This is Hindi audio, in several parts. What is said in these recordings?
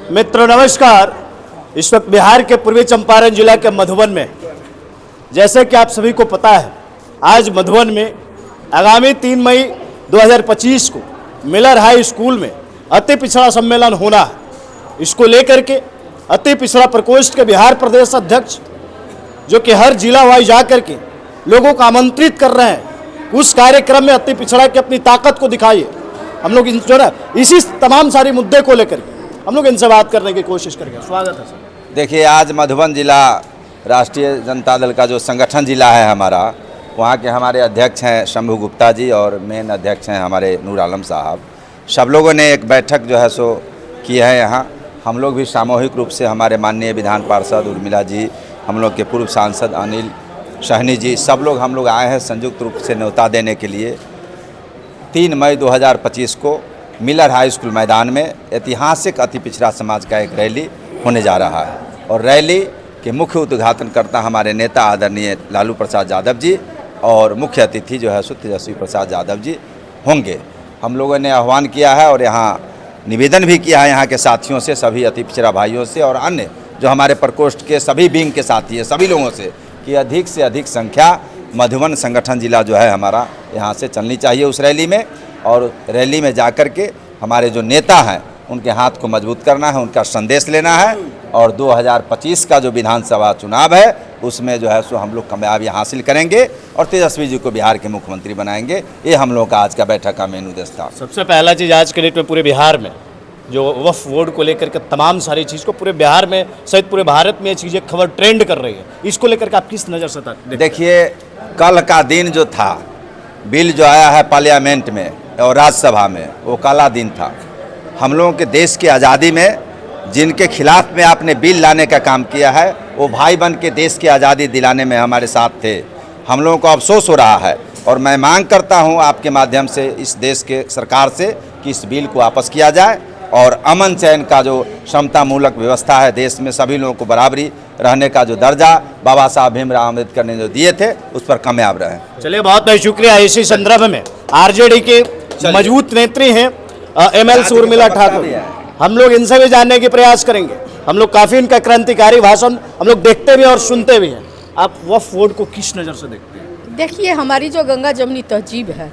मित्र नमस्कार। इस वक्त बिहार के पूर्वी चंपारण जिला के मधुबन में, जैसे कि आप सभी को पता है, आज मधुबन में आगामी 3 मई 2025 को मिलर हाई स्कूल में अति पिछड़ा सम्मेलन होना है। इसको लेकर के अति पिछड़ा प्रकोष्ठ के बिहार प्रदेश अध्यक्ष, जो कि हर जिला वाइज जाकर के लोगों को आमंत्रित कर रहे हैं, उस कार्यक्रम में अति पिछड़ा की अपनी ताकत को दिखाइए। हम लोग जो ना इसी तमाम सारे मुद्दे को लेकर हम लोग इनसे बात करने की कोशिश करेंगे। स्वागत है सर। देखिए, आज मधुबन जिला राष्ट्रीय जनता दल का जो संगठन जिला है हमारा, वहाँ के हमारे अध्यक्ष हैं शंभू गुप्ता जी और मेन अध्यक्ष हैं हमारे नूर आलम साहब। सब लोगों ने एक बैठक जो है सो की है यहाँ। हम लोग भी सामूहिक रूप से हमारे माननीय विधान पार्षद उर्मिला जी, हम लोग के पूर्व सांसद अनिल सहनी जी, सब लोग हम लोग आए हैं संयुक्त रूप से न्योता देने के लिए। 3 मई 2025 को मिलर हाई स्कूल मैदान में ऐतिहासिक अति पिछड़ा समाज का एक रैली होने जा रहा है और रैली के मुख्य उद्घाटनकर्ता हमारे नेता आदरणीय लालू प्रसाद यादव जी और मुख्य अतिथि जो है सो तेजस्वी प्रसाद यादव जी होंगे। हम लोगों ने आह्वान किया है और यहाँ निवेदन भी किया है यहाँ के साथियों से, सभी अति पिछड़ा भाइयों से और अन्य जो हमारे प्रकोष्ठ के सभी विंग के साथी हैं, सभी लोगों से कि अधिक से अधिक संख्या मधुबन संगठन जिला जो है हमारा यहाँ से चलनी चाहिए उस रैली में। और रैली में जाकर के हमारे जो नेता हैं उनके हाथ को मजबूत करना है, उनका संदेश लेना है और 2025 का जो विधानसभा चुनाव है उसमें जो है सो हम लोग कामयाबी हासिल करेंगे और तेजस्वी जी को बिहार के मुख्यमंत्री बनाएंगे। ये हम लोग का आज का बैठक का मेन उद्देश्य था। सबसे पहला चीज़ आज के डेट में पूरे बिहार में जो वक्फ बोर्ड को लेकर के तमाम सारी चीज़ को पूरे बिहार में सहित पूरे भारत में ये चीज़ें खबर ट्रेंड कर रही है, इसको लेकर के आप किस नज़र से देखिए, कल का दिन जो था, बिल जो आया है पार्लियामेंट में और राज्यसभा में, वो काला दिन था। हम लोगों के देश की आज़ादी में जिनके खिलाफ में आपने बिल लाने का काम किया है, वो भाई बन के देश की आज़ादी दिलाने में हमारे साथ थे। हम लोगों को अफसोस हो रहा है और मैं मांग करता हूं आपके माध्यम से इस देश के सरकार से कि इस बिल को वापस किया जाए और अमन चयन का जो समतामूलक व्यवस्था है देश में, सभी लोगों को बराबरी रहने का जो दर्जा बाबा साहब भीमराव अम्बेडकर ने जो दिए थे, उस पर कामयाब रहे। चलिए, बहुत बहुत शुक्रिया। इसी संदर्भ में आरजेडी के मजबूत नेत्री हैं ML उर्मिला ठाकुर, हम लोग इनसे भी जानने के प्रयास करेंगे। हम लोग काफ़ी इनका क्रांतिकारी भाषण हम लोग देखते भी हैं और सुनते भी हैं। आप वक्फ बोर्ड को किस नज़र से देखते हैं? देखिए, हमारी जो गंगा जमनी तहजीब है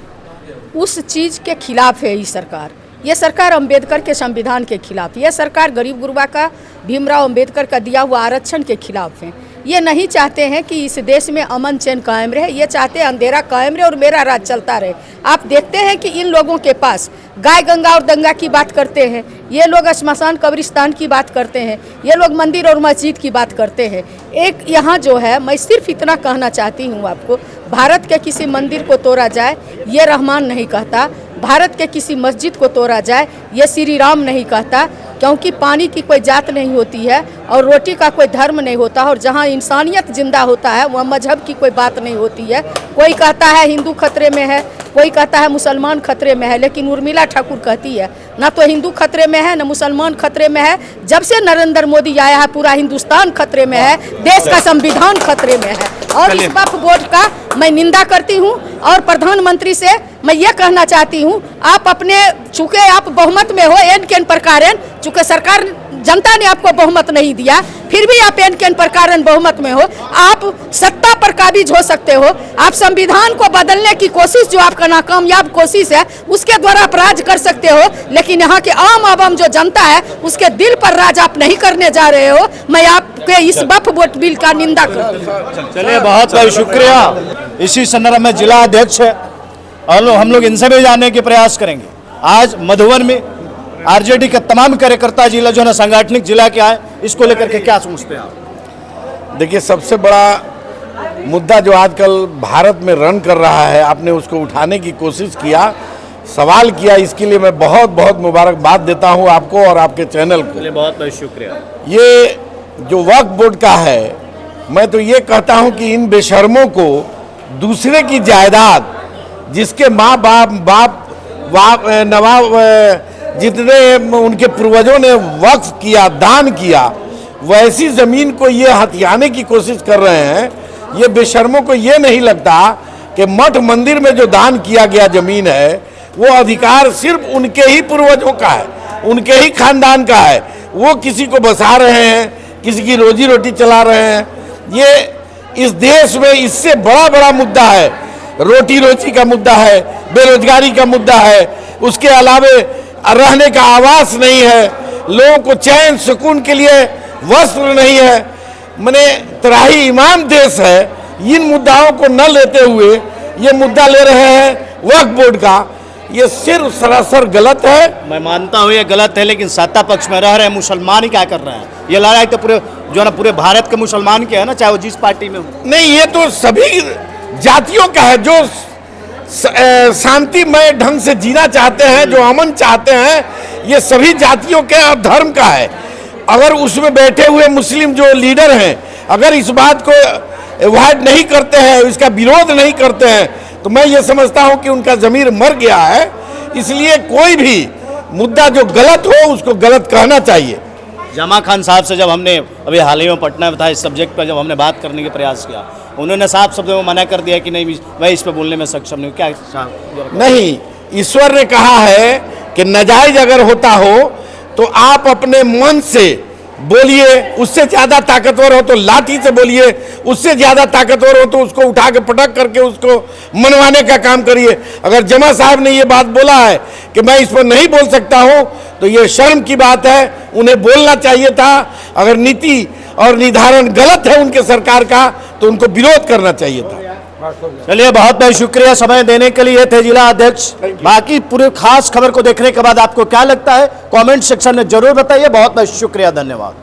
उस चीज़ के खिलाफ है ये सरकार। ये सरकार अंबेडकर के संविधान के खिलाफ, ये सरकार गरीब गुरबा का भीमराव अंबेडकर का दिया हुआ आरक्षण के खिलाफ है। ये नहीं चाहते हैं कि इस देश में अमन चैन कायम रहे, ये चाहते हैं अंधेरा कायम रहे और मेरा राज चलता रहे। आप देखते हैं कि इन लोगों के पास गाय गंगा और दंगा की बात करते हैं, ये लोग श्मशान कब्रिस्तान की बात करते हैं, ये लोग मंदिर और मस्जिद की बात करते हैं। एक यहाँ जो है, मैं सिर्फ इतना कहना चाहती हूँ आपको, भारत के किसी मंदिर को तोड़ा जाए ये रहमान नहीं कहता, भारत के किसी मस्जिद को तोड़ा जाए ये श्री राम नहीं कहता, क्योंकि पानी की कोई जात नहीं होती है और रोटी का कोई धर्म नहीं होता और जहाँ इंसानियत जिंदा होता है वहाँ मजहब की कोई बात नहीं होती है। कोई कहता है हिंदू खतरे में है, कोई कहता है मुसलमान खतरे में है, लेकिन उर्मिला ठाकुर कहती है ना तो हिंदू खतरे में है ना मुसलमान खतरे में है। जब से नरेंद्र मोदी आया है पूरा हिंदुस्तान खतरे में है, देश का संविधान खतरे में है और इस वक्फ बोर्ड का मैं निंदा करती हूँ। और प्रधानमंत्री से मैं ये कहना चाहती हूँ, आप अपने चूँकि आप बहुमत में हो एन केन प्रकार, चूँकि सरकार जनता ने आपको बहुमत नहीं दिया, फिर भी आप एन केन प्रकार बहुमत में हो, आप सत्ता पर काबिज हो सकते हो। आप संविधान को बदलने की कोशिश जो आपका नाकामयाब कोशिश है उसके द्वारा आप राज कर सकते हो, लेकिन यहाँ के आम आवाम जो जनता है उसके दिल पर राज आप नहीं करने जा रहे हो। मैं आपके इस वक्फ बोर्ड बिल का निंदा करती हूँ। चलिए, बहुत बहुत शुक्रिया। इसी संदर्भ में जिला अध्यक्ष है और हम लोग इनसे भी जानने के प्रयास करेंगे। आज मधुबन में आरजेडी के तमाम कार्यकर्ता जिला जो है ना सांगठनिक जिला के आए, इसको लेकर के क्या सोचते हैं आप? देखिए, सबसे बड़ा मुद्दा जो आजकल भारत में रन कर रहा है, आपने उसको उठाने की कोशिश किया, सवाल किया, इसके लिए मैं बहुत बहुत मुबारकबाद देता हूं आपको और आपके चैनल को। बहुत बहुत शुक्रिया। ये जो वक्फ बोर्ड का है, मैं तो ये कहता हूं कि इन बेशर्मों को दूसरे की जायदाद, जिसके माँ बाप नवाब जितने उनके पूर्वजों ने वक्फ किया, दान किया, वैसी ज़मीन को ये हथियाने की कोशिश कर रहे हैं। ये बेशर्मों को ये नहीं लगता कि मठ मंदिर में जो दान किया गया ज़मीन है वो अधिकार सिर्फ उनके ही पूर्वजों का है, उनके ही खानदान का है। वो किसी को बसा रहे हैं, किसी की रोजी रोटी चला रहे हैं। ये इस देश में इससे बड़ा बड़ा मुद्दा है, रोटी रोटी का मुद्दा है, बेरोजगारी का मुद्दा है, उसके अलावे रहने का आवास नहीं है, लोगों को चैन सुकून के लिए वस्त्र नहीं है। माने त्राही ईमान देश है। इन मुद्दाओं को न लेते हुए ये मुद्दा ले रहे हैं वक्फ बोर्ड का, ये सिर्फ सरासर गलत है। मैं मानता हूँ ये गलत है, लेकिन सत्ता पक्ष में रह रहे हैं मुसलमान ही क्या कर रहे हैं? ये लड़ाई तो पूरे जो है ना पूरे भारत के मुसलमान के है ना, चाहे वो जिस पार्टी में हो। नहीं, ये तो सभी जातियों का है जो शांतिमय ढंग से जीना चाहते हैं, जो अमन चाहते हैं, ये सभी जातियों के और धर्म का है। अगर उसमें बैठे हुए मुस्लिम जो लीडर हैं अगर इस बात को अवॉइड नहीं करते हैं, इसका विरोध नहीं करते हैं, तो मैं ये समझता हूं कि उनका ज़मीर मर गया है। इसलिए कोई भी मुद्दा जो गलत हो उसको गलत कहना चाहिए। जमा खान साहब से जब हमने अभी हाल ही में पटना में था इस सब्जेक्ट पर, जब हमने बात करने के प्रयास किया, उन्होंने साफ शब्दों में मना कर दिया कि नहीं मैं इस पर बोलने में सक्षम नहीं हूँ। क्या नहीं, ईश्वर ने कहा है कि नाजायज अगर होता हो तो आप अपने मन से बोलिए, उससे ज़्यादा ताकतवर हो तो लाठी से बोलिए, उससे ज़्यादा ताकतवर हो तो उसको उठा के पटक करके उसको मनवाने का काम करिए। अगर जमा साहब ने ये बात बोला है कि मैं इस पर नहीं बोल सकता हूँ, तो ये शर्म की बात है, उन्हें बोलना चाहिए था। अगर नीति और निर्धारण गलत है उनके सरकार का तो उनको विरोध करना चाहिए था। चलिए, बहुत बहुत शुक्रिया समय देने के लिए। थे जिला अध्यक्ष। बाकी पूरे खास खबर को देखने के बाद आपको क्या लगता है कमेंट सेक्शन में जरूर बताइए। बहुत बहुत शुक्रिया, धन्यवाद।